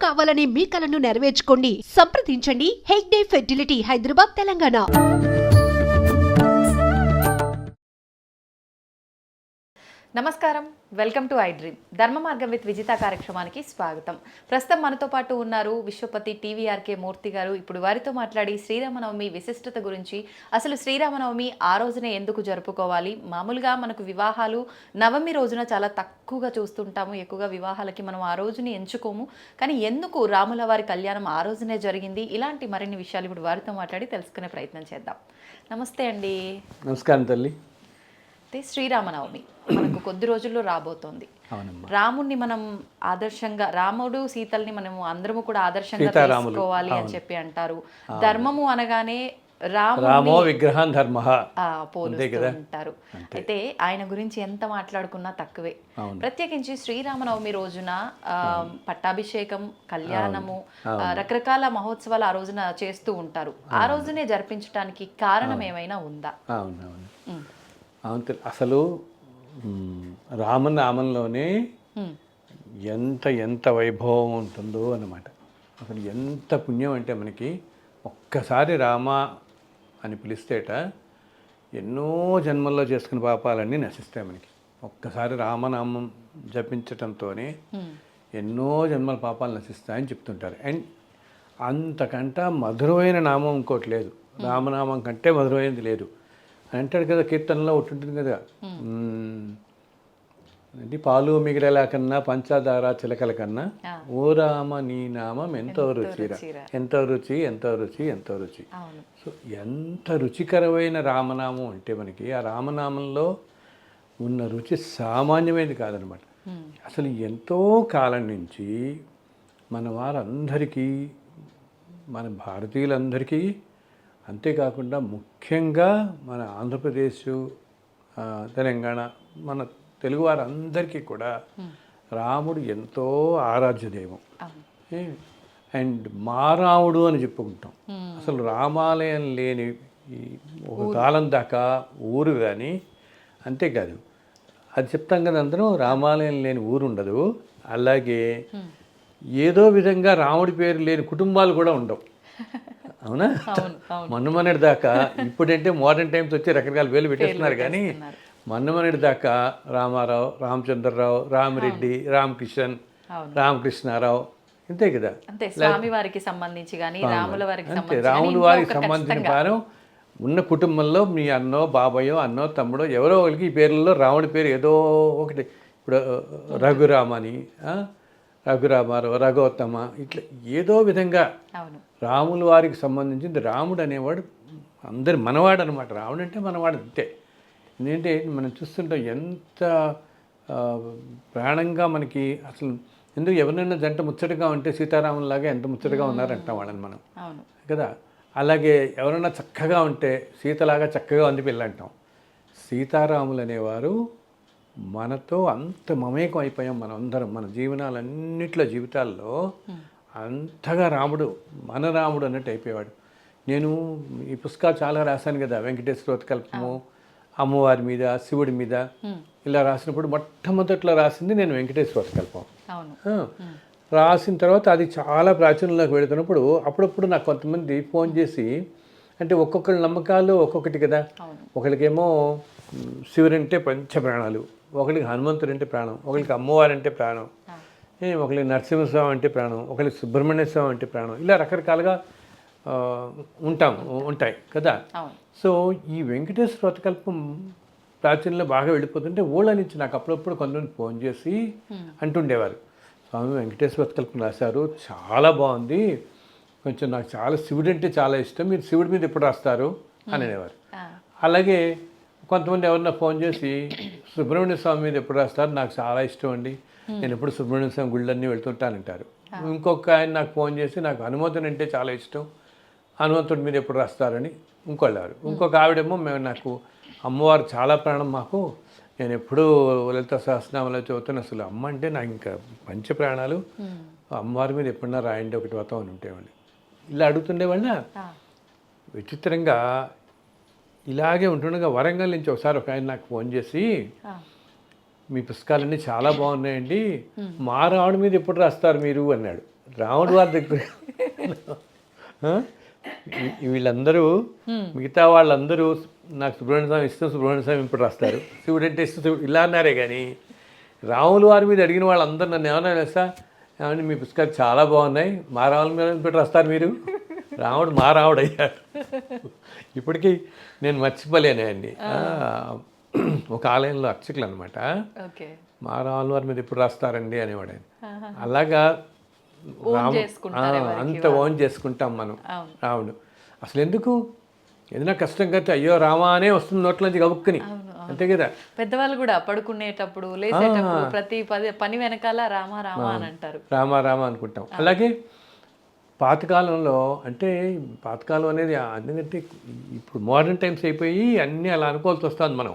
కావాలనే మీ కలను నెరవేర్చుకోండి. సంప్రదించండి హెగ్డే ఫెర్టిలిటీ, హైదరాబాద్, తెలంగాణ. నమస్కారం, వెల్కమ్ టు ఐ డ్రీమ్. ధర్మ మార్గం విత్ విజిత కార్యక్రమానికి స్వాగతం. ప్రస్తుతం మనతో పాటు ఉన్నారు విశ్వపతి టీవీఆర్కే మూర్తి గారు. ఇప్పుడు వారితో మాట్లాడి శ్రీరామనవమి విశిష్టత గురించి, అసలు శ్రీరామనవమి ఆ రోజునే ఎందుకు జరుపుకోవాలి, మామూలుగా మనకు వివాహాలు నవమి రోజున చాలా తక్కువగా చూస్తుంటాము, ఎక్కువగా వివాహాలకి మనం ఆ రోజుని ఎంచుకోము, కానీ ఎందుకు రాముల వారి కళ్యాణం ఆ రోజునే జరిగింది, ఇలాంటి మరిన్ని విషయాలు ఇప్పుడు వారితో మాట్లాడి తెలుసుకునే ప్రయత్నం చేద్దాం. నమస్తే అండి. నమస్కారం తల్లి. అయితే శ్రీరామనవమి మనకు కొద్ది రోజుల్లో రాబోతోంది. రాముడిని మనం ఆదర్శంగా, రాముడు సీతల్ని మనము అందరము కూడా ఆదర్శంగా తీసుకోవాలి అని చెప్పి అంటారు. ధర్మము అనగానే రామో విగ్రహం ధర్మ పోలుస్తూ ఉంటారు. అయితే ఆయన గురించి ఎంత మాట్లాడుకున్నా తక్కువే. ప్రత్యేకించి శ్రీరామనవమి రోజున పట్టాభిషేకం, కళ్యాణము, రకరకాల మహోత్సవాలు ఆ రోజున చేస్తూ ఉంటారు. ఆ రోజునే జరిపించడానికి కారణం ఏమైనా ఉందా? అసలు రామనామంలోనే ఎంత ఎంత వైభవం ఉంటుందో అన్నమాట. అసలు ఎంత పుణ్యం అంటే మనకి ఒక్కసారి రామ అని పిలిస్తేట ఎన్నో జన్మల్లో చేసుకున్న పాపాలన్నీ నశిస్తాయి మనకి. ఒక్కసారి రామనామం జపించటంతోనే ఎన్నో జన్మల పాపాలు నశిస్తాయని చెప్తుంటారు. అండ్ అంతకంటే మధురమైన నామం ఇంకోటి లేదు, రామనామం కంటే మధురమైనది లేదు అంటాడు కదా. కీర్తనలో ఒకటి ఉంటుంది కదా, అంటే పాలు మిగిరేలా కన్నా పంచదార చిలకల కన్నా ఓ రామ నీ నామం ఎంతో రుచిరా, ఎంతో రుచి, ఎంతో రుచి, ఎంతో రుచి. సో ఎంత రుచికరమైన రామనామం అంటే మనకి ఆ రామనామంలో ఉన్న రుచి సామాన్యమైనది కాదనమాట. అసలు ఎంతో కాలం నుంచి మన వారందరికీ, మన భారతీయులందరికీ, అంతేకాకుండా ముఖ్యంగా మన ఆంధ్రప్రదేశ్, తెలంగాణ, మన తెలుగు వారందరికీ కూడా రాముడు ఎంతో ఆరాధ్య దైవం. అండ్ మా రాముడు అని చెప్పుకుంటాం. అసలు రామాలయం లేని ఒక కాలం దాకా ఊరు కానీ, అంతేకాదు అది చెప్తాం కదా అందరం, రామాలయం లేని ఊరు ఉండదు. అలాగే ఏదో విధంగా రాముడి పేరు లేని కుటుంబాలు కూడా ఉండవు. అవునా? మొన్నమనేటి దాకా, ఇప్పుడంటే మోడర్న్ టైమ్స్ వచ్చి రకరకాల పేర్లు పెట్టేస్తున్నారు, కానీ మొన్నమనేటి దాకా రామారావు, రామచంద్రరావు, రామిరెడ్డి, రామకిషన్, రామకృష్ణారావు, ఇంతే కదా. స్వామి వారికి సంబంధించి కానీ రాముల వారికి అంతే, రాముల వారికి సంబంధించిన వారు ఉన్న కుటుంబంలో మీ అన్నో, బాబాయో, అన్నో, తమ్ముడో ఎవరో వాళ్ళకి ఈ పేర్లలో రాముడి పేరు ఏదో ఒకటి. ఇప్పుడు రఘురామని, రఘురామారావు, రఘోత్తమ, ఇట్లా ఏదో విధంగా రాముల వారికి సంబంధించింది. రాముడు అనేవాడు అందరి మనవాడు అనమాట. రాముడు అంటే మనవాడు అంతే. ఎందుకంటే మనం చూస్తుంటాం ఎంత ప్రాణంగా మనకి. అసలు ఎందుకు ఎవరినైనా జంట ముచ్చటగా ఉంటే సీతారాములాగా ఎంత ముచ్చటగా ఉన్నారంటాం వాళ్ళని మనం కదా. అలాగే ఎవరైనా చక్కగా ఉంటే సీతలాగా చక్కగా ఉంది పిల్ల అంటాం. సీతారాములు అనేవారు మనతో అంత మమేకం అయిపోయాం మనం అందరం. మన జీవితాల్లో అంతగా రాముడు, మన రాముడు అన్నట్టు అయిపోయేవాడు. నేను ఈ పుస్తకాలు చాలా రాశాను కదా, వెంకటేశ్వరోత్కల్పము, అమ్మవారి మీద, శివుడి మీద ఇలా రాసినప్పుడు మొట్టమొదట్లో రాసింది నేను వెంకటేశ్వరోత్కల్పం. రాసిన తర్వాత అది చాలా ప్రాచుర్యంలోకి వెళుతున్నప్పుడు అప్పుడప్పుడు నాకు కొంతమంది ఫోన్ చేసి, అంటే ఒక్కొక్కరి నమ్మకాలు ఒక్కొక్కటి కదా. ఒకరికేమో శివుడు అంటే పంచ ప్రాణాలు, ఒకరికి హనుమంతుడు అంటే ప్రాణం, ఒకరికి అమ్మవారు అంటే ప్రాణం, ఒకరికి నరసింహస్వామి అంటే ప్రాణం, ఒకరికి సుబ్రహ్మణ్య స్వామి అంటే ప్రాణం, ఇలా రకరకాలుగా ఉంటాయి కదా. సో ఈ వెంకటేశ్వర వ్రతకల్పం ప్రాచుర్యంలో బాగా వెళ్ళిపోతుంటే ఊళ్ళ నుంచి నాకు అప్పుడప్పుడు కొంతమంది ఫోన్ చేసి అంటుండేవారు, స్వామి వెంకటేశ్వర వ్రతకల్పం రాశారు, చాలా బాగుంది, కొంచెం నాకు చాలా శివుడు అంటే చాలా ఇష్టం, మీరు శివుడి మీద ఎప్పుడు రాస్తారు అని అనేవారు. అలాగే కొంతమంది ఎవరన్నా ఫోన్ చేసి సుబ్రహ్మణ్య స్వామి మీద ఎప్పుడు రాస్తారు, నాకు చాలా ఇష్టం అండి, నేను ఎప్పుడు సుబ్రహ్మణ్య స్వామి గుళ్ళన్నీ వెళ్తుంటానంటారు. ఇంకొక ఆయన నాకు ఫోన్ చేసి నాకు హనుమంతుడు అంటే చాలా ఇష్టం, హనుమంతుడి మీద ఎప్పుడు రాస్తారని ఇంకోళ్ళారు. ఇంకొక ఆవిడేమో నాకు అమ్మవారు చాలా ప్రాణం, మాకు నేను ఎప్పుడూ లలిత సహస్రనామాలు చదువుతాను, అసలు అమ్మ అంటే నాకు ఇంకా పంచ ప్రాణాలు, అమ్మవారి మీద ఎప్పుడన్నా రాయండి ఒకటి వ్రతం అని ఉంటేవాళ్ళు. ఇలా అడుగుతుండేవాళ్ళ. విచిత్రంగా ఇలాగే ఉంటుండగా వరంగల్ నుంచి ఒకసారి ఒక ఆయన నాకు ఫోన్ చేసి, మీ పుస్తకాలన్నీ చాలా బాగున్నాయండి, మా రాముడి మీద ఎప్పుడు రాస్తారు మీరు అన్నాడు. రాముడు వారి దగ్గర ఆ? వీళ్ళందరూ మిగతా వాళ్ళందరూ నాకు సుబ్రహ్మణ్య స్వామి ఇష్టం, సుబ్రహ్మణ్య స్వామి ఇప్పుడు రాస్తారు, శివుడు అంటే ఇష్టం, శివుడు ఇలా అన్నారే కానీ రాములు వారి మీద అడిగిన వాళ్ళందరూ నన్ను ఏమన్నా తెలుసా, ఏమంటే మీ పుస్తకాలు చాలా బాగున్నాయి, మా రాముల మీద పెట్టి రాస్తారు మీరు, రాముడు మా రాముడు అయ్యాడు. ఇప్పటికీ నేను మర్చిపోలేను అండి. ఒక ఆలయంలో అర్చకులు అనమాట, మా రాముల వారి మీద ఎప్పుడు రాస్తారండి అనేవాడు ఆయన. అలాగా అంత ఓన్ చేసుకుంటాం మనం రాముడు. అసలు ఎందుకు ఏదైనా కష్టం కడితే అయ్యో రామా అనే వస్తుంది నోట్లోంచి గబుక్కుని, అంతే కదా. పెద్దవాళ్ళు కూడా పడుకునేటప్పుడు లేచేటప్పుడు ప్రతి పని వెనకాల రామ రామ అని అంటారు, రామ రామ అనుకుంటాం. అలాగే పాతకాలంలో అంటే పాతకాలం అనేది ఎందుకంటే ఇప్పుడు మోడర్న్ టైమ్స్ అయిపోయి అన్నీ అలా అనుకోవాల్సి వస్తుంది. మనం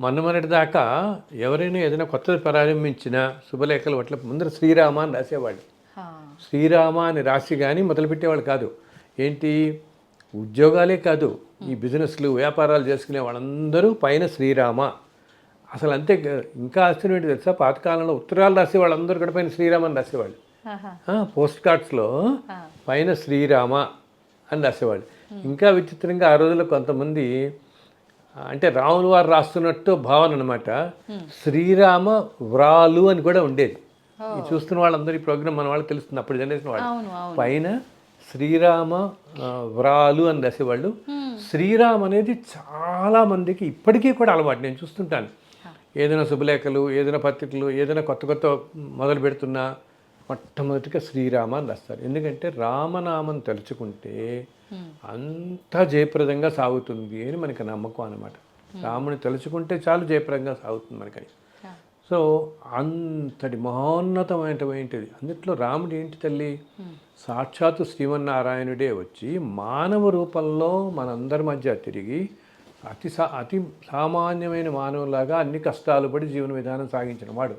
మొన్నటి దాకా ఎవరైనా ఏదైనా కొత్తది ప్రారంభించినా శుభలేఖలు అట్లా ముందర శ్రీరామ అని రాసేవాళ్ళు. శ్రీరామ అని రాసి కానీ మొదలుపెట్టేవాళ్ళు కాదు. ఏంటి ఉద్యోగాలే కాదు, ఈ బిజినెస్లు వ్యాపారాలు చేసుకునే వాళ్ళందరూ పైన శ్రీరామ. అసలు అంతే. ఇంకా ఆశ్చర్యం ఏంటి తెలుసా, పాతకాలంలో ఉత్తరాలు రాసే వాళ్ళందరూ కూడా పైన శ్రీరామ అని రాసేవాళ్ళు. పోస్ట్ కార్డ్స్లో పైన శ్రీరామ అని రాసేవాళ్ళు. ఇంకా విచిత్రంగా ఆ రోజుల్లో కొంతమంది అంటే రాములు వారు రాస్తున్నట్టు భావన అనమాట, శ్రీరామ వ్రాలు అని కూడా ఉండేది. ఈ చూస్తున్న వాళ్ళందరూ ఈ ప్రోగ్రామ్ మన వాళ్ళకి తెలుస్తుంది, అప్పుడు జనరేషన్ వాళ్ళు పైన శ్రీరామ వ్రాలు అని రాసేవాళ్ళు. శ్రీరామ్ అనేది చాలా మందికి ఇప్పటికీ కూడా అలవాటు. నేను చూస్తుంటాను, ఏదైనా శుభలేఖలు, ఏదైనా పత్రికలు, ఏదైనా కొత్త కొత్త మొదలు పెడుతున్నా మొట్టమొదటిగా శ్రీరామ అని రాస్తారు. ఎందుకంటే రామనామం తలుచుకుంటే అంత జయప్రదంగా సాగుతుంది అని మనకి నమ్మకం అనమాట. రాముని తలుచుకుంటే చాలు జయప్రదంగా సాగుతుంది మనకని. సో అంతటి మహోన్నతమైనటువంటిది. అందుట్లో రాముడు ఏంటి తల్లి, సాక్షాత్తు శ్రీమన్నారాయణుడే వచ్చి మానవ రూపంలో మనందరి మధ్య తిరిగి అతి సామాన్యమైన మానవులాగా అన్ని కష్టాలు పడి జీవన విధానం సాగించిన వాడు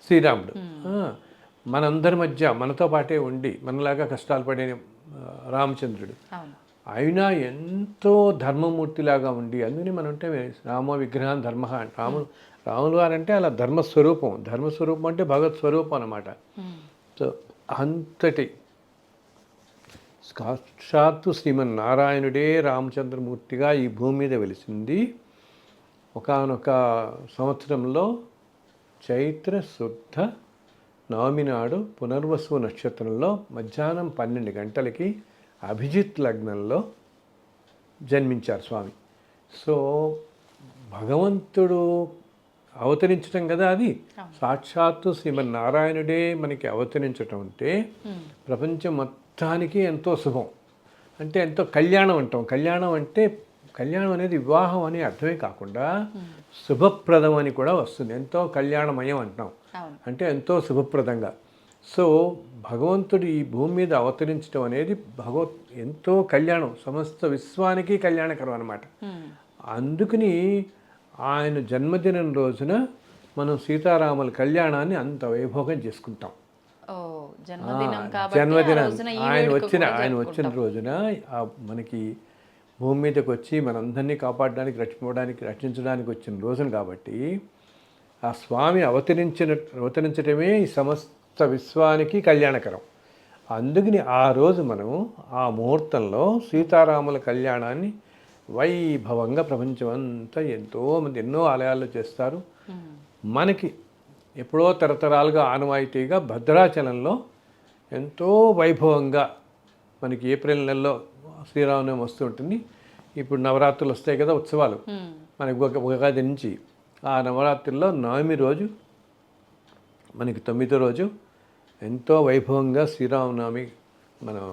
శ్రీరాముడు. మనందరి మధ్య మనతో పాటే ఉండి మనలాగా కష్టాలు పడే రామచంద్రుడు అయినా ఎంతో ధర్మమూర్తిలాగా ఉండి, అందుకని మనం అంటే రామ విగ్రహం ధర్మ. రాములు వారంటే అలా ధర్మస్వరూపం. ధర్మస్వరూపం అంటే భగవత్ స్వరూపం అన్నమాట. సో అంతటి సాక్షాత్తు శ్రీమన్నారాయణుడే రామచంద్రమూర్తిగా ఈ భూమి మీద వెలిసింది. ఒకానొక సంవత్సరంలో చైత్ర శుద్ధ నవమి నాడు పునర్వసు నక్షత్రంలో మధ్యాహ్నం 12 గంటలకి అభిజిత్ లగ్నంలో జన్మించారు స్వామి. సో భగవంతుడు అవతరించటం కదా, అది సాక్షాత్తు శ్రీమన్నారాయణుడే మనకి అవతరించటం అంటే ప్రపంచం మొత్తానికి ఎంతో శుభం. అంటే ఎంతో కళ్యాణం అంటాం. కళ్యాణం అంటే కళ్యాణం అనేది వివాహం అనే అర్థమే కాకుండా శుభప్రదం అని కూడా వస్తుంది. ఎంతో కళ్యాణమయం అంటాం, అంటే ఎంతో శుభప్రదంగా. సో భగవంతుడు ఈ భూమి మీద అవతరించడం అనేది ఎంతో కళ్యాణం, సమస్త విశ్వానికి కళ్యాణకరం అన్నమాట. అందుకని ఆయన జన్మదినం రోజున మనం సీతారాముల కళ్యాణాన్ని అంత వైభోగం చేసుకుంటాం. జన్మదినం ఆయన వచ్చిన రోజున మనకి భూమి మీదకి వచ్చి మనందరినీ కాపాడడానికి, రక్షించడానికి వచ్చిన రోజున కాబట్టి ఆ స్వామి అవతరించడమే ఈ సమస్త విశ్వానికి కళ్యాణకరం. అందుకని ఆ రోజు మనం ఆ ముహూర్తంలో సీతారాముల కళ్యాణాన్ని వైభవంగా ప్రపంచమంతా ఎంతోమంది ఎన్నో ఆలయాల్లో చేస్తారు. మనకి ఎప్పుడో తరతరాలుగా ఆనవాయితీగా భద్రాచలంలో ఎంతో వైభవంగా మనకి ఏప్రిల్ నెలలో శ్రీరామనవమి వస్తూ ఉంటుంది. ఇప్పుడు నవరాత్రులు వస్తాయి కదా, ఉత్సవాలు మనకి ఉగాది నుంచి. ఆ నవరాత్రుల్లో నవమి రోజు మనకి 9వ రోజు ఎంతో వైభవంగా శ్రీరామనవమి మనం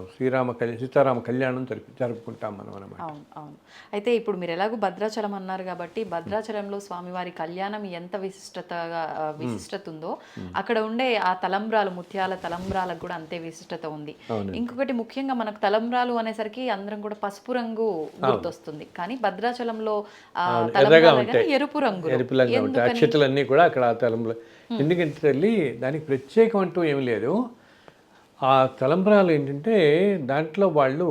సీతారామ కళ్యాణం జరుపుకుంటాం మనం అన్నమాట. అవును అవును. అయితే ఇప్పుడు మీరు ఎలాగో భద్రాచలం అన్నారు కాబట్టి భద్రాచలంలో స్వామివారి కళ్యాణం ఎంత విశిష్టత ఉందో అక్కడ ఉండే ఆ తలంబ్రాలు, ముత్యాల తలంబ్రాలకు కూడా అంతే విశిష్టత ఉంది. ఇంకొకటి ముఖ్యంగా మనకు తలంబ్రాలు అనేసరికి అందరం కూడా పసుపు రంగు గుర్తొస్తుంది, కానీ భద్రాచలంలో ఎరుపు రంగు అక్షతలన్నీ కూడా అక్కడ తలంబ్రాలు. ఎందుకంటే తల్లి దానికి ప్రత్యేకం అంటూ ఏమి లేదు. ఆ తలంబ్రాలు ఏంటంటే దాంట్లో వాళ్ళు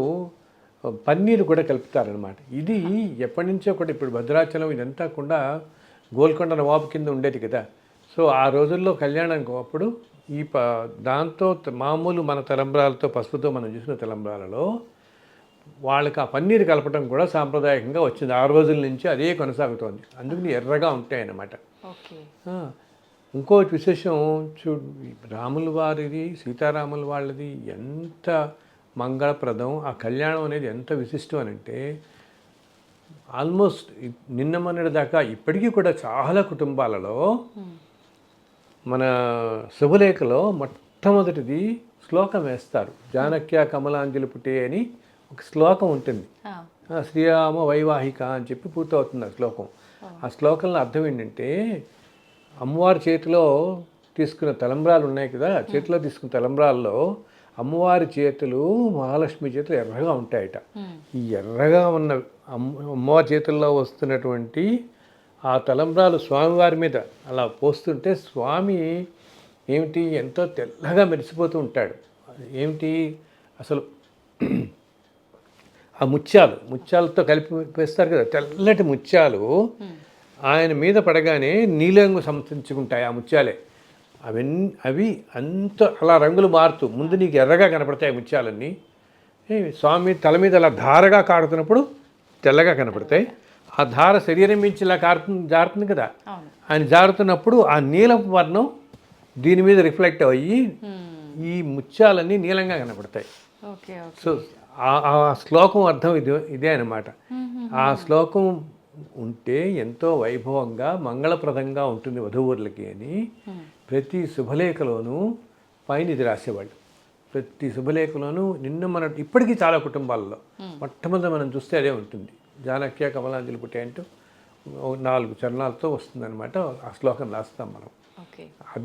పన్నీరు కూడా కలుపుతారనమాట. ఇది ఎప్పటి నుంచో కూడా ఇప్పుడు భద్రాచలం ఇదంతా కూడా గోల్కొండ నవాబు కింద ఉండేది కదా. సో ఆ రోజుల్లో కళ్యాణం అప్పుడు ఈ దాంతో మామూలు మన తలంబ్రాలతో పసుపుతో మనం చూసిన తలంబ్రాలలో వాళ్ళకి ఆ పన్నీరు కలపడం కూడా సాంప్రదాయకంగా వచ్చింది. ఆ రోజుల నుంచి అదే కొనసాగుతోంది. అందుకని ఎర్రగా ఉంటాయన్నమాట. ఓకే. ఇంకోటి విశేషం రాముల వారిది సీతారాముల వాళ్ళది ఎంత మంగళప్రదం, ఆ కళ్యాణం అనేది ఎంత విశిష్టం అని అంటే ఆల్మోస్ట్ నిన్న మొన్నటి దాకా ఇప్పటికీ కూడా చాలా కుటుంబాలలో మన శుభలేఖలో మొట్టమొదటిది శ్లోకం వేస్తారు. జానక్య కమలాంజలి పుటే అని ఒక శ్లోకం ఉంటుంది. శ్రీరామ వైవాహిక అని చెప్పి పూర్తవుతుంది ఆ శ్లోకం. ఆ శ్లోకంలో అర్థం ఏంటంటే అమ్మవారి చేతిలో తీసుకున్న తలంబ్రాలు ఉన్నాయి కదా, చేతిలో తీసుకున్న తలంబ్రాల్లో అమ్మవారి చేతులు మహాలక్ష్మి చేతులు ఎర్రగా ఉంటాయట. ఈ ఎర్రగా ఉన్న అమ్మవారి చేతుల్లో వస్తున్నటువంటి ఆ తలంబ్రాలు స్వామివారి మీద అలా పోస్తుంటే స్వామి ఏమిటి ఎంతో తెల్లగా మెరిసిపోతూ ఉంటాడు. అసలు ఆ ముత్యాలతో కలిపి వేస్తారు కదా, తెల్లటి ముత్యాలు ఆయన మీద పడగానే నీలంగు సంతరించుకుంటాయి ఆ ముత్యాలే. అవి అంత అలా రంగులు మారుతూ ముందు నీకు ఎర్రగా కనపడతాయి ఆ ముత్యాలన్నీ. స్వామి తల మీద అలా ధారగా కారుతున్నప్పుడు తెల్లగా కనపడతాయి. ఆ ధార శరీరం మించి ఇలా జారుతుంది కదా, ఆయన జారుతున్నప్పుడు ఆ నీలపు వర్ణం దీని మీద రిఫ్లెక్ట్ అయ్యి ఈ ముత్యాలన్నీ నీలంగా కనపడతాయి. సో ఆ శ్లోకం అర్థం ఇదే అన్నమాట. ఆ శ్లోకం ఉంటే ఎంతో వైభవంగా మంగళప్రదంగా ఉంటుంది వధూవరులకి అని ప్రతి శుభలేఖలోనూ పైన ఇది రాసేవాళ్ళు. ప్రతి శుభలేఖలోనూ ఇప్పటికీ చాలా కుటుంబాల్లో మొట్టమొదటి మనం చూస్తే అదే ఉంటుంది. జానక్య కమలాంజలి పుట్టే అంటూ 4 చరణాలతో వస్తుందన్నమాట. ఆ శ్లోకం రాస్తాం మనం.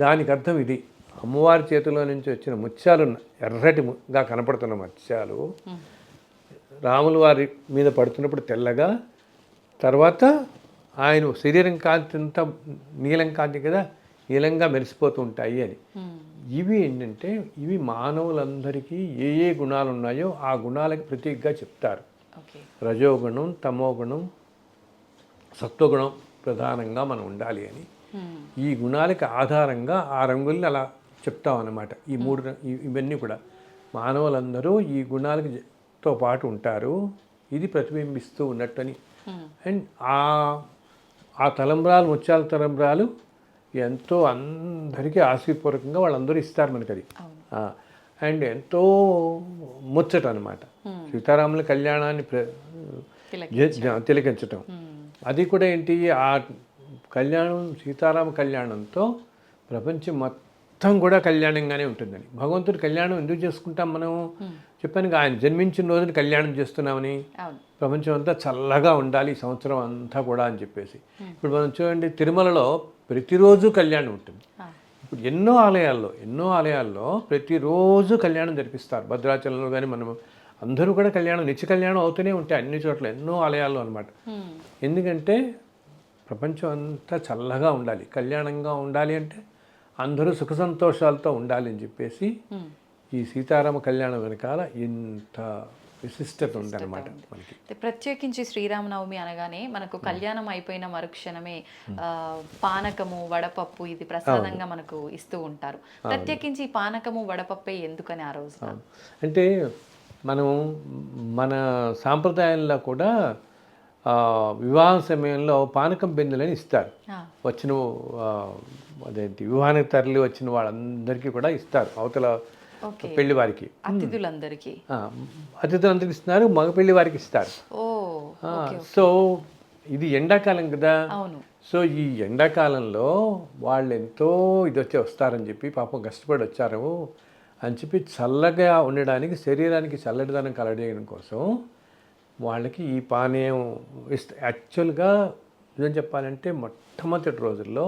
దానికి అర్థం ఇది. అమ్మవారి చేతిలో నుంచి వచ్చిన ముత్యాలు ఎర్రటిగా కనపడుతున్న ముత్యాలు రాముల వారి మీద పడుతున్నప్పుడు తెల్లగా, తర్వాత ఆయన శరీరం కాంతి అంతా నీలం కాంతి కదా, నీలంగా మెరిసిపోతూ ఉంటాయి అని. ఇవి ఏంటంటే ఇవి మానవులందరికీ ఏ గుణాలు ఉన్నాయో ఆ గుణాలకి ప్రతీకగా చెప్తారు. రజోగుణం, తమోగుణం, సత్వగుణం ప్రధానంగా మనం ఉండాలి అని. ఈ గుణాలకి ఆధారంగా ఆ రంగుల్ని అలా చెప్తాం అన్నమాట. ఈ 3 ఇవన్నీ కూడా మానవులందరూ ఈ గుణాలతో పాటు ఉంటారు, ఇది ప్రతిబింబిస్తూ ఉన్నట్టని. అండ్ ఆ తలంబ్రాలు, ముత్యాల తలంబ్రాలు ఎంతో అందరికీ ఆశీర్పూర్వకంగా వాళ్ళందరూ ఇస్తారు మనకి అది. అండ్ ఎంతో ముచ్చట అనమాట. సీతారాముల కళ్యాణాన్ని తిలకించటం అది కూడా ఏంటి, ఆ కళ్యాణం సీతారామ కళ్యాణంతో ప్రపంచం మొత్తం కూడా కళ్యాణంగానే ఉంటుందని. భగవంతుడి కళ్యాణం ఎందుకు చేసుకుంటాం మనం? చెప్పాను, ఆయన జన్మించిన రోజున కళ్యాణం చేస్తున్నామని. ప్రపంచం అంతా చల్లగా ఉండాలి ఈ సంవత్సరం అంతా కూడా అని చెప్పేసి. ఇప్పుడు మనం చూడండి, తిరుమలలో ప్రతిరోజు కళ్యాణం ఉంటుంది. ఇప్పుడు ఎన్నో ఆలయాల్లో ప్రతిరోజు కళ్యాణం జరిపిస్తారు. భద్రాచలంలో కానీ మనం అందరూ కూడా నిత్య కళ్యాణం అవుతూనే ఉంటాయి అన్ని చోట్ల, ఎన్నో ఆలయాల్లో అనమాట. ఎందుకంటే ప్రపంచం అంతా చల్లగా ఉండాలి, కళ్యాణంగా ఉండాలి అంటే అందరూ సుఖ సంతోషాలతో ఉండాలి అని చెప్పేసి ఈ సీతారామ కళ్యాణం వెనకాల ఇంత విశిష్టత ఉందన్నమాట మనకి. ప్రత్యేకించి శ్రీరామనవమి అనగానే మనకు కళ్యాణం అయిపోయిన మరుక్షణమే పానకము, వడపప్పు ఇది ప్రసాదంగా మనకు ఇస్తూ ఉంటారు. ప్రత్యేకించి పానకము, వడపప్పే ఎందుకని ఆ రోజు? అంటే మనం మన సాంప్రదాయంలో కూడా వివాహం సమయంలో పానకం బిందెలని ఇస్తారు. వచ్చిన అదేంటి వివాహానికి తరలి వచ్చిన వాళ్ళందరికీ కూడా ఇస్తారు. అవతల పెళ్లి వారికి, అతిథులందరికీ ఇస్తున్నారు, మగ పెళ్లి వారికి ఇస్తారు. సో ఇది ఎండాకాలం కదా, సో ఈ ఎండాకాలంలో వాళ్ళు ఎంతో వస్తారని చెప్పి, పాపం కష్టపడి వచ్చారు అని చెప్పి చల్లగా ఉండడానికి, శరీరానికి చల్లటిదనం కలగడం కోసం వాళ్ళకి ఈ పానీయం యాక్చువల్గా నిజం చెప్పాలంటే మొట్టమొదటి రోజుల్లో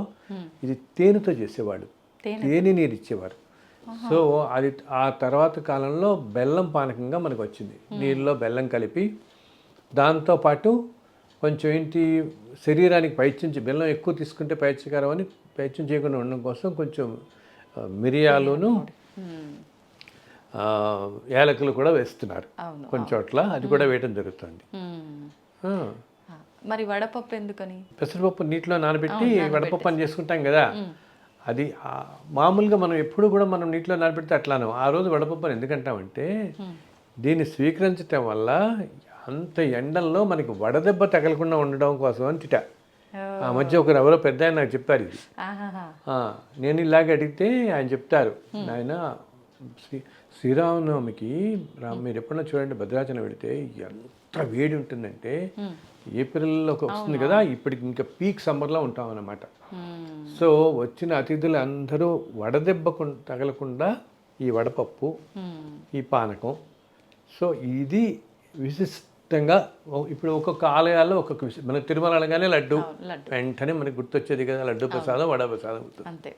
ఇది తేనెతో చేసేవాడు, తేనె నీరు ఇచ్చేవారు. సో అది ఆ తర్వాత కాలంలో బెల్లం పానకంగా మనకు వచ్చింది. నీళ్ళలో బెల్లం కలిపి దాంతోపాటు కొంచెం శరీరానికి బెల్లం ఎక్కువ తీసుకుంటే పైత్యకరం అని పైత్యం చేయకుండా ఉండడం కోసం కొంచెం మిరియాలును యాలకులు కూడా వేస్తున్నారు కొన్ని చోట్ల, అది కూడా వేయటం జరుగుతుంది. మరి వడపప్పు ఎందుకని? పెసరపప్పు నీటిలో నానబెట్టి వడపప్పు అని చేసుకుంటాం కదా, అది మామూలుగా మనం ఎప్పుడు కూడా మనం నీటిలో నానబెడితే అట్లాను. ఆ రోజు వడపప్పుని ఎందుకంటామంటే దీన్ని స్వీకరించటం వల్ల అంత ఎండల్లో మనకి వడదెబ్బ తగలకుండా ఉండడం కోసం అని తిట. ఆ మధ్య ఒకరు ఎవరో పెద్ద ఆయన నాకు చెప్పారు ఇది. నేను ఇలాగ అడిగితే ఆయన చెప్తారు, ఆయన శ్రీరామనవమికి మీరు ఎప్పుడన్నా చూడండి భద్రాచలం వెళితే ఎంత వేడి ఉంటుందంటే ఏప్రిల్లో వస్తుంది కదా, ఇప్పటికి ఇంకా పీక్ సమ్మర్లో ఉంటాం అన్నమాట. సో వచ్చిన అతిథులు అందరూ వడదెబ్బ తగలకుండా ఈ వడపప్పు, ఈ పానకం, సో ఇది విశిష్టంగా ఇప్పుడు ఒక్కొక్క ఆలయాల్లో ఒక్కొక్క మన తిరుమల అనగానే లడ్డు వెంటనే మనకి గుర్తొచ్చేది కదా, లడ్డు ప్రసాదం వడ ప్రసాదం గుర్తు.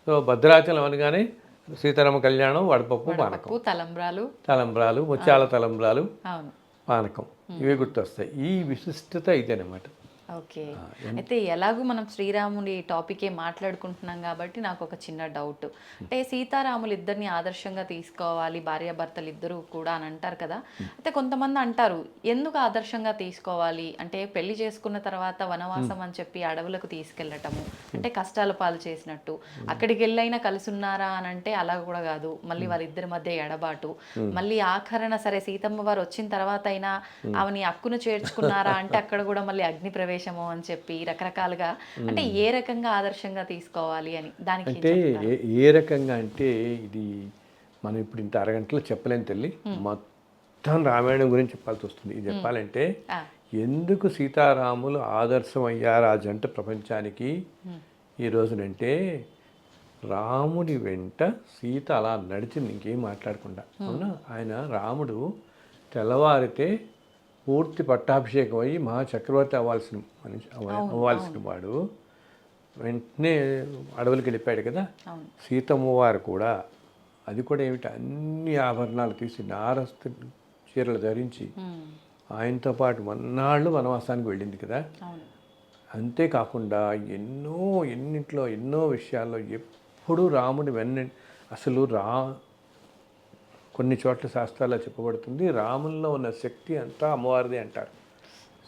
సో భద్రాచలం అనగానే సీతారామ కళ్యాణం, వడపప్పు, పానకం, తలంబ్రాలు, ముత్యాల తలంబ్రాలు, పానకం, ఇవి గుర్తొస్తాయి. ఈ విశిష్టత ఇదనమాట. ఓకే. అయితే ఎలాగూ మనం శ్రీరాముని టాపికే మాట్లాడుకుంటున్నాం కాబట్టి నాకు ఒక చిన్న డౌట్. అంటే సీతారాములు ఇద్దరిని ఆదర్శంగా తీసుకోవాలి భార్యాభర్తలు ఇద్దరు కూడా అని అంటారు కదా. అయితే కొంతమంది అంటారు ఎందుకు ఆదర్శంగా తీసుకోవాలి అంటే పెళ్లి చేసుకున్న తర్వాత వనవాసం అని చెప్పి అడవులకు తీసుకెళ్ళటము అంటే కష్టాల పాలు చేసినట్టు, అక్కడికి వెళ్ళైనా కలిసి ఉన్నారా అని అంటే అలా కూడా కాదు, మళ్ళీ వాళ్ళిద్దరి మధ్య ఎడబాటు, మళ్ళీ ఆఖరణ సరే సీతమ్మ వారు వచ్చిన తర్వాత అయినా ఆమెని అక్కును చేర్చుకున్నారా అంటే అక్కడ కూడా మళ్ళీ అగ్ని ప్రవేశం అని చెప్పి రకరకాలుగా, అంటే ఏ రకంగా ఆదర్శంగా తీసుకోవాలి అని దానికి అంటే ఏ రకంగా అంటే ఇది మనం ఇప్పుడు ఇంత అరగంటలో చెప్పలేని తల్లి, మొత్తం రామాయణం గురించి చెప్పాల్సి వస్తుంది. ఇది చెప్పాలంటే ఎందుకు సీతారాములు ఆదర్శం అయ్యారు ఆ జంట ప్రపంచానికి ఈ రోజునంటే, రాముడి వెంట సీత అలా నడిచింది ఇంకేం మాట్లాడకుండా. అవునా, ఆయన రాముడు తెల్లవారితే పూర్తి పట్టాభిషేకం అయ్యి మహాచక్రవర్తి అవ్వాల్సిన వాడు వెంటనే అడవులకి వెళ్ళిపోయాడు కదా. సీతమ్మ వారు కూడా అది కూడా ఏమిటి అన్ని ఆభరణాలు తీసి నారస్తు చీరలు ధరించి ఆయనతో పాటు మన్నాళ్ళు వనవాసానికి వెళ్ళింది కదా. అంతేకాకుండా ఎన్నింట్లో ఎన్నో విషయాల్లో ఎప్పుడూ రాముడి అసలు కొన్ని చోట్ల శాస్త్రాల్లో చెప్పబడుతుంది రాముల్లో ఉన్న శక్తి అంతా అమ్మవారిదే అంటారు.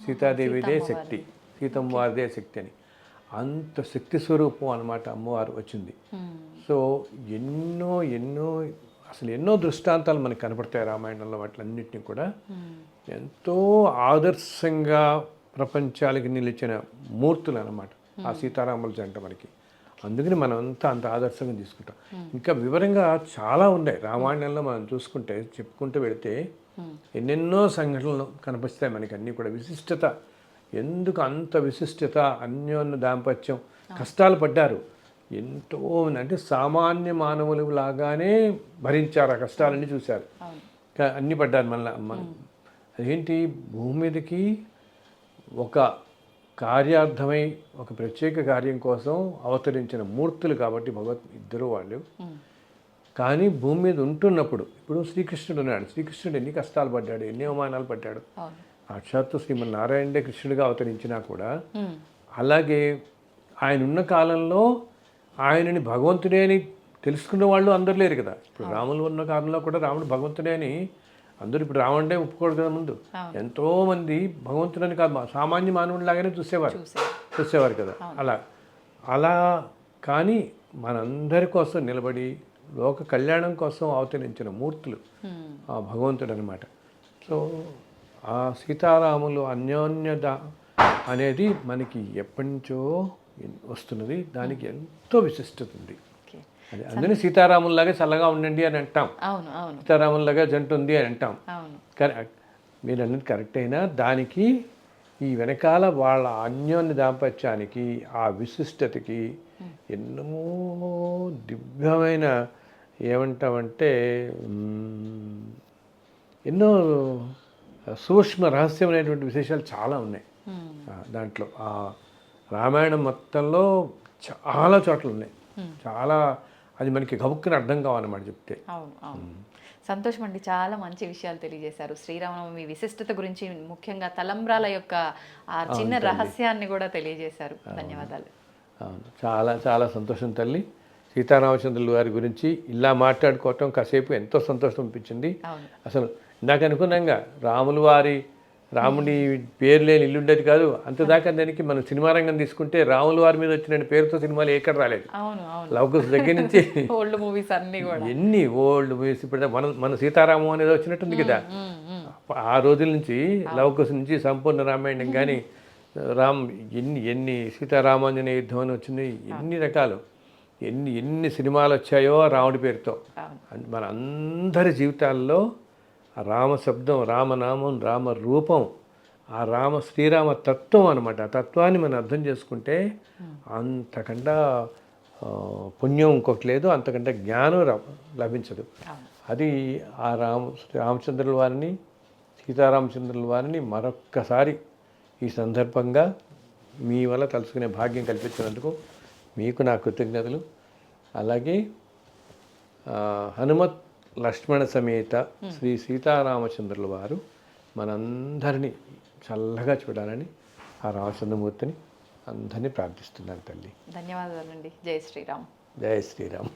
సీతాదేవిదే శక్తి, సీతమ్మవారిదే శక్తి అని. అంత శక్తి స్వరూపం అన్నమాట అమ్మవారు వచ్చింది. సో ఎన్నో దృష్టాంతాలు మనకు కనపడతాయి రామాయణంలో. వాటిలన్నింటినీ కూడా ఎంతో ఆదర్శంగా ప్రపంచాలకి నిలిచిన మూర్తులు అన్నమాట ఆ సీతారాముల జంట మనకి. అందుకని మనం అంత ఆదర్శంగా తీసుకుంటాం. ఇంకా వివరంగా చాలా ఉన్నాయి రామాయణంలో మనం చూసుకుంటే, చెప్పుకుంటూ వెళితే ఎన్నెన్నో సంఘటనలు కనిపిస్తాయి మనకి. అన్నీ కూడా విశిష్టత, ఎందుకు అంత విశిష్టత, అన్యోన్య దాంపత్యం, కష్టాలు పడ్డారు ఎంతో మంది, అంటే సామాన్య మానవులు లాగానే భరించారు ఆ కష్టాలన్నీ చూశారు, అన్నీ పడ్డారు మళ్ళీ. అదేంటి భూమి మీదకి ఒక కార్యార్థమై ఒక ప్రత్యేక కార్యం కోసం అవతరించిన మూర్తులు కాబట్టి ఇద్దరు వాళ్ళు. కానీ భూమి మీద ఉంటున్నప్పుడు ఇప్పుడు శ్రీకృష్ణుడు ఉన్నాడు, శ్రీకృష్ణుడు ఎన్ని కష్టాలు పడ్డాడు, ఎన్ని అవమానాలు పడ్డాడు. సాక్షాత్తు శ్రీమన్నారాయణుడే కృష్ణుడిగా అవతరించినా కూడా అలాగే ఆయన ఉన్న కాలంలో ఆయనని భగవంతుడే అని తెలుసుకున్న వాళ్ళు అందరు లేరు కదా. ఇప్పుడు రాములు ఉన్న కాలంలో కూడా రాముడు భగవంతుడే అని అందరూ ఇప్పుడు రావంటే ఒప్పుకోడు కదా. ముందు ఎంతోమంది భగవంతుడని కాదు సామాన్య మానవుడిలాగానే చూసేవారు కదా. అలా కానీ మనందరి కోసం నిలబడి లోక కళ్యాణం కోసం అవతరించిన మూర్తులు ఆ భగవంతుడు అనమాట. సో ఆ సీతారాములు అన్యోన్యత అనేది మనకి ఎప్పటి నుంచో వస్తున్నది, దానికి ఎంతో విశిష్టత ఉంది. అందుకని సీతారాముల్లాగా చల్లగా ఉండండి అని అంటాం, సీతారాముల్లాగా జంట ఉంది అని అంటాం. మీరు అన్నది కరెక్ట్ అయినా దానికి ఈ వెనకాల వాళ్ళ అన్యోన్య దాంపత్యానికి ఆ విశిష్టతకి ఎన్నో దివ్యమైన ఏమంటామంటే ఎన్నో సూక్ష్మ రహస్యమైనటువంటి విశేషాలు చాలా ఉన్నాయి దాంట్లో. ఆ రామాయణం మొత్తంలో చాలా చోట్ల ఉన్నాయి, చాలా అది మనకి గబుక్కుని అర్థం కావాలన్నమాట చెప్తే. సంతోషం అండి, చాలా మంచి విషయాలు తెలియజేశారు. శ్రీరామనవమి విశిష్టత గురించి, ముఖ్యంగా తలంబ్రాల యొక్క ఆ చిన్న రహస్యాన్ని కూడా తెలియజేశారు. ధన్యవాదాలు. చాలా చాలా సంతోషం తల్లి. సీతారామచంద్రుల వారి గురించి ఇలా మాట్లాడుకోవటం కాసేపు ఎంతో సంతోషం అనిపించింది. అసలు ఇందాక అనుకున్నాగా రాములు వారి రాముడి పేరు లేని ఇల్లు ఉండేది కాదు. అంతదాకా దానికి మనం సినిమా రంగం తీసుకుంటే రాముల వారి మీద వచ్చిన పేరుతో సినిమాలు ఎక్కడ రాలేదు. అవును అవును లవకుశ దగ్గర నుంచి ఓల్డ్ మూవీస్ అన్ని కూడా ఎన్ని ఓల్డ్ మూవీస్ ఇప్పుడు మన సీతారామం అనేది వచ్చినట్టుంది కదా. ఆ రోజుల నుంచి లవకుశ నుంచి సంపూర్ణ రామాయణం కానీ ఎన్ని సీతారామాంజనేయ యుద్ధం అని వచ్చింది, ఎన్ని రకాలు ఎన్ని సినిమాలు వచ్చాయో రాముడి పేరుతో. మన అందరి జీవితాల్లో రామ శబ్దం, రామనామం, రామ రూపం, ఆ శ్రీరామ తత్వం అనమాట. ఆ తత్వాన్ని మనం అర్థం చేసుకుంటే అంతకంటే పుణ్యం ఇంకొకటి లేదు, అంతకంటే జ్ఞానం లభించదు. అది ఆ రామచంద్రుల వారిని, సీతారామచంద్రుల వారిని మరొక్కసారి ఈ సందర్భంగా మీ వల్ల తలుచుకునే భాగ్యం కల్పించినందుకు మీకు నా కృతజ్ఞతలు. అలాగే హనుమత్ లక్ష్మణ సమేత శ్రీ సీతారామచంద్రుల వారు మనందరినీ చల్లగా చూడాలని ఆ రామచంద్రమూర్తిని అందరినీ ప్రార్థిస్తున్నాను తల్లి. ధన్యవాదాలండి. జై శ్రీరామ్. జై శ్రీరామ్.